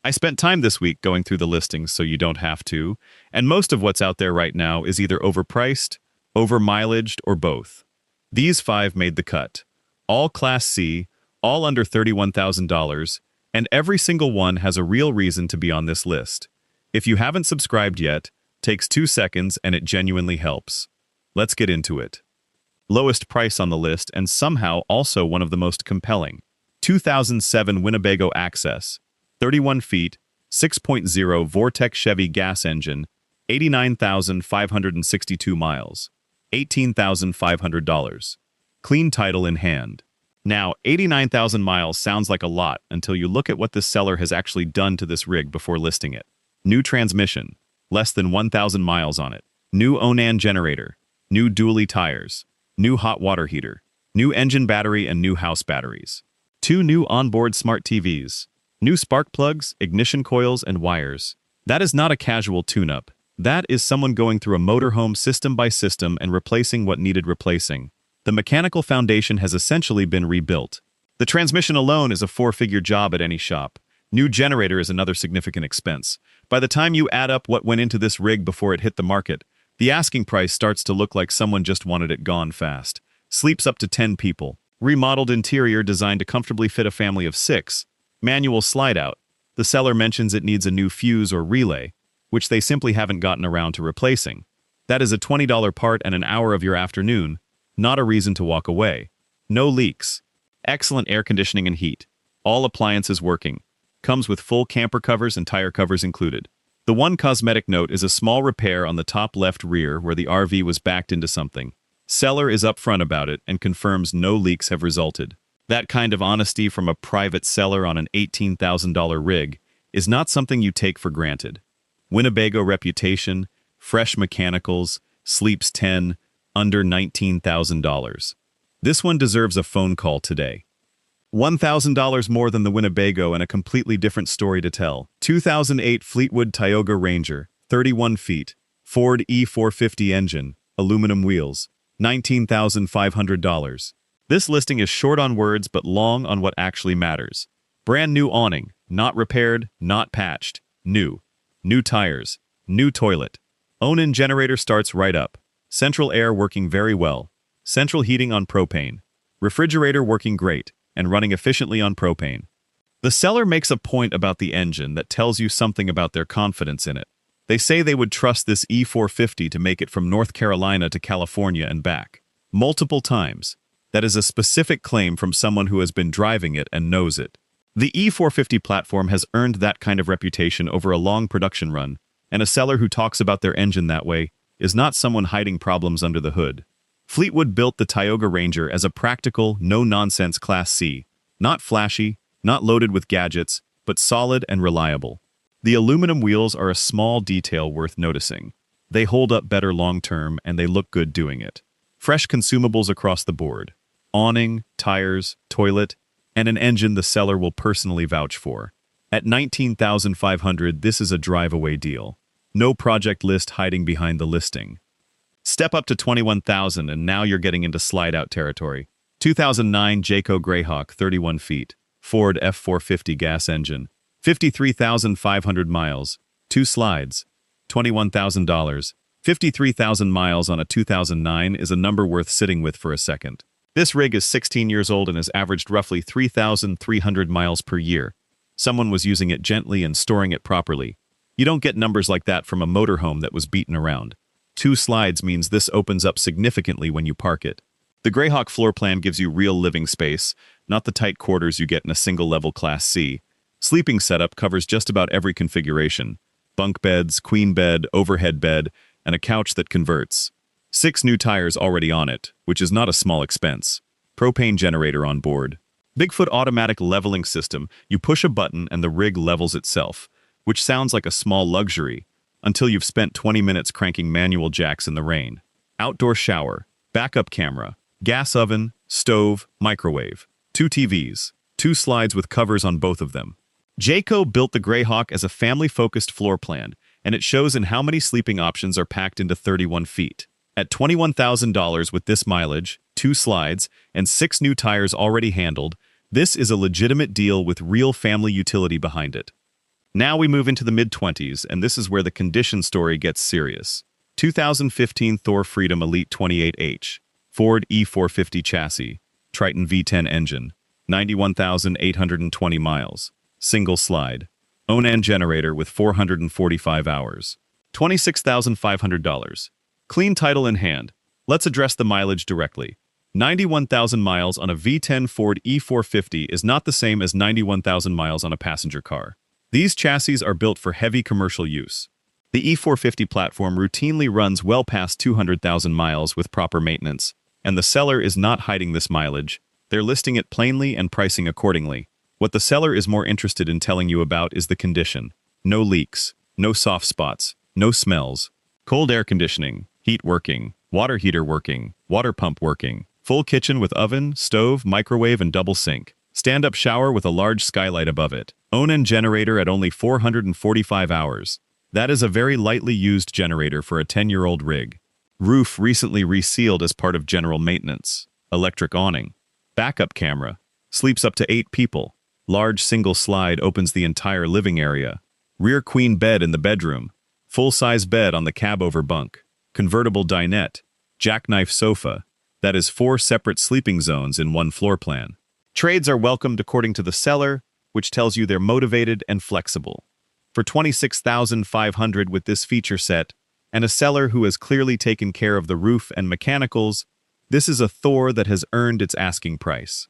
I spent time this week going through the listings so you don't have to, and most of what's out there right now is either overpriced, over-mileaged, or both. These five made the cut. All Class C, all under $31,000, and every single one has a real reason to be on this list. If you haven't subscribed yet, takes 2 seconds and it genuinely helps. Let's get into it. Lowest price on the list and somehow also one of the most compelling. 2007 Winnebago Access, 31 feet, 6.0 Vortec Chevy gas engine, 89,562 miles, $18,500. Clean title in hand. Now, 89,000 miles sounds like a lot until you look at what this seller has actually done to this rig before listing it. New transmission, less than 1,000 miles on it. New Onan generator, new dually tires, new hot water heater, new engine battery and new house batteries. 2 new onboard smart TVs, new spark plugs, ignition coils, and wires. That is not a casual tune-up. That is someone going through a motorhome system by system and replacing what needed replacing. The mechanical foundation has essentially been rebuilt. The transmission alone is a 4-figure job at any shop. New generator is another significant expense. By the time you add up what went into this rig before it hit the market, the asking price starts to look like someone just wanted it gone fast. Sleeps up to 10 people. Remodeled interior designed to comfortably fit a family of 6. Manual slide-out. The seller mentions it needs a new fuse or relay, which they simply haven't gotten around to replacing. That is a $20 part and an hour of your afternoon, not a reason to walk away. No leaks. Excellent air conditioning and heat. All appliances working. Comes with full camper covers and tire covers included. The one cosmetic note is a small repair on the top left rear where the RV was backed into something. Seller is upfront about it and confirms no leaks have resulted. That kind of honesty from a private seller on an $18,000 rig is not something you take for granted. Winnebago reputation, fresh mechanicals, sleeps 10, under $19,000. This one deserves a phone call today. $1,000 more than the Winnebago and a completely different story to tell. 2008 Fleetwood Tioga Ranger, 31 feet, Ford E450 engine, aluminum wheels, $19,500. This listing is short on words but long on what actually matters. Brand new awning, not repaired, not patched, new. New tires, new toilet. Onan generator starts right up. Central air working very well. Central heating on propane. Refrigerator working great and running efficiently on propane. The seller makes a point about the engine that tells you something about their confidence in it. They say they would trust this E450 to make it from North Carolina to California and back. Multiple times. That is a specific claim from someone who has been driving it and knows it. The E450 platform has earned that kind of reputation over a long production run, and a seller who talks about their engine that way is not someone hiding problems under the hood. Fleetwood built the Tioga Ranger as a practical, no-nonsense Class C. Not flashy, not loaded with gadgets, but solid and reliable. The aluminum wheels are a small detail worth noticing. They hold up better long-term and they look good doing it. Fresh consumables across the board. Awning, tires, toilet, and an engine the seller will personally vouch for. At $19,500, this is a drive-away deal. No project list hiding behind the listing. Step up to $21,000 and now you're getting into slide-out territory. 2009 Jayco Greyhawk, 31 feet, Ford F450 gas engine, 53,500 miles, 2 slides, $21,000. 53,000 miles on a 2009 is a number worth sitting with for a second. This rig is 16 years old and has averaged roughly 3,300 miles per year. Someone was using it gently and storing it properly. You don't get numbers like that from a motorhome that was beaten around. 2 slides means this opens up significantly when you park it. The Greyhawk floor plan gives you real living space, not the tight quarters you get in a single-level Class C. Sleeping setup covers just about every configuration. Bunk beds, queen bed, overhead bed, and a couch that converts. 6 new tires already on it, which is not a small expense. Propane generator on board. Bigfoot automatic leveling system. You push a button and the rig levels itself, which sounds like a small luxury, until you've spent 20 minutes cranking manual jacks in the rain. Outdoor shower, backup camera, gas oven, stove, microwave. 2 TVs, 2 slides with covers on both of them. Jayco built the Greyhawk as a family-focused floor plan, and it shows in how many sleeping options are packed into 31 feet. At $21,000 with this mileage, 2 slides, and 6 new tires already handled, this is a legitimate deal with real family utility behind it. Now we move into the mid-20s, and this is where the condition story gets serious. 2015 Thor Freedom Elite 28H, Ford E450 chassis, Triton V10 engine, 91,820 miles, single slide, own-end generator with 445 hours, $26,500. Clean title in hand. Let's address the mileage directly. 91,000 miles on a V10 Ford E450 is not the same as 91,000 miles on a passenger car. These chassis are built for heavy commercial use. The E450 platform routinely runs well past 200,000 miles with proper maintenance, and the seller is not hiding this mileage. They're listing it plainly and pricing accordingly. What the seller is more interested in telling you about is the condition. No leaks, no soft spots, no smells, cold air conditioning, heat working, water heater working, water pump working, full kitchen with oven, stove, microwave, and double sink, stand-up shower with a large skylight above it, own-end generator at only 445 hours. That is a very lightly used generator for a 10-year-old rig. Roof recently resealed as part of general maintenance. Electric awning. Backup camera. Sleeps up to 8 people. Large single slide opens the entire living area. Rear queen bed in the bedroom. Full-size bed on the cab-over bunk. Convertible dinette. Jackknife sofa. That is 4 separate sleeping zones in one floor plan. Trades are welcomed according to the seller, which tells you they're motivated and flexible. For $26,500 with this feature set, and a seller who has clearly taken care of the roof and mechanicals, this is a Thor that has earned its asking price.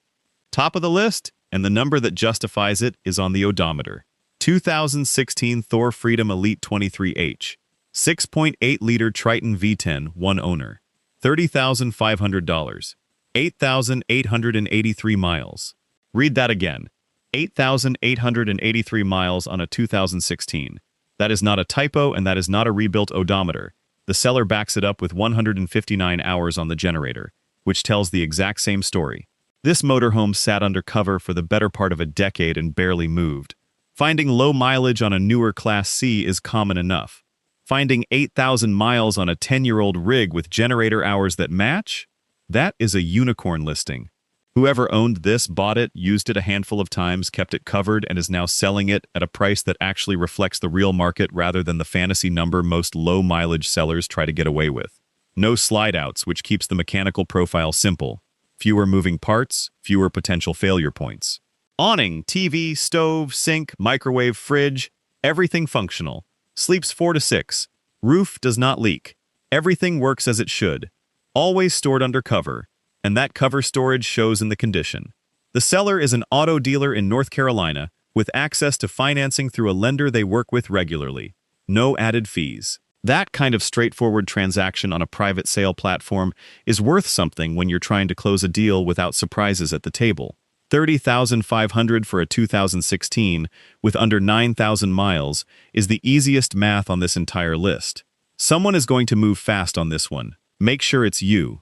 Top of the list, and the number that justifies it is on the odometer. 2016 Thor Freedom Elite 23H, 6.8-liter Triton V10, one owner, $30,500, 8,883 miles. Read that again. 8,883 miles on a 2016. That is not a typo, and that is not a rebuilt odometer. The seller backs it up with 159 hours on the generator, which tells the exact same story. This motorhome sat under cover for the better part of a decade and barely moved. Finding low mileage on a newer Class C is common enough. Finding 8,000 miles on a 10-year-old rig with generator hours that match? That is a unicorn listing. Whoever owned this bought it, used it a handful of times, kept it covered, and is now selling it at a price that actually reflects the real market rather than the fantasy number most low-mileage sellers try to get away with. No slide-outs, which keeps the mechanical profile simple. Fewer moving parts, fewer potential failure points. Awning, TV, stove, sink, microwave, fridge, everything functional. Sleeps 4 to 6. Roof does not leak. Everything works as it should. Always stored under cover. And that cover storage shows in the condition. The seller is an auto dealer in North Carolina with access to financing through a lender they work with regularly. No added fees. That kind of straightforward transaction on a private sale platform is worth something when you're trying to close a deal without surprises at the table. $30,500 for a 2016 with under 9,000 miles is the easiest math on this entire list. Someone is going to move fast on this one. Make sure it's you.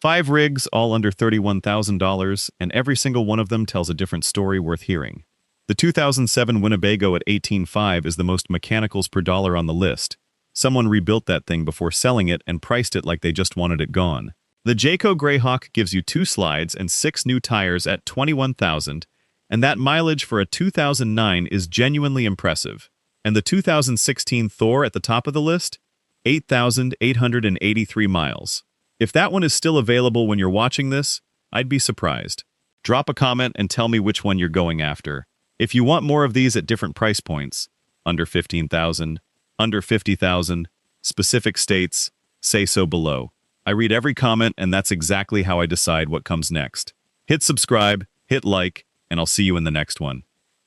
5 rigs, all under $31,000, and every single one of them tells a different story worth hearing. The 2007 Winnebago at $18,500 is the most mechanicals per dollar on the list. Someone rebuilt that thing before selling it and priced it like they just wanted it gone. The Jayco Greyhawk gives you 2 slides and 6 new tires at $21,000, and that mileage for a 2009 is genuinely impressive. And the 2016 Thor at the top of the list? 8,883 miles. If that one is still available when you're watching this, I'd be surprised. Drop a comment and tell me which one you're going after. If you want more of these at different price points, under $15,000, under $50,000, specific states, say so below. I read every comment, and that's exactly how I decide what comes next. Hit subscribe, hit like, and I'll see you in the next one.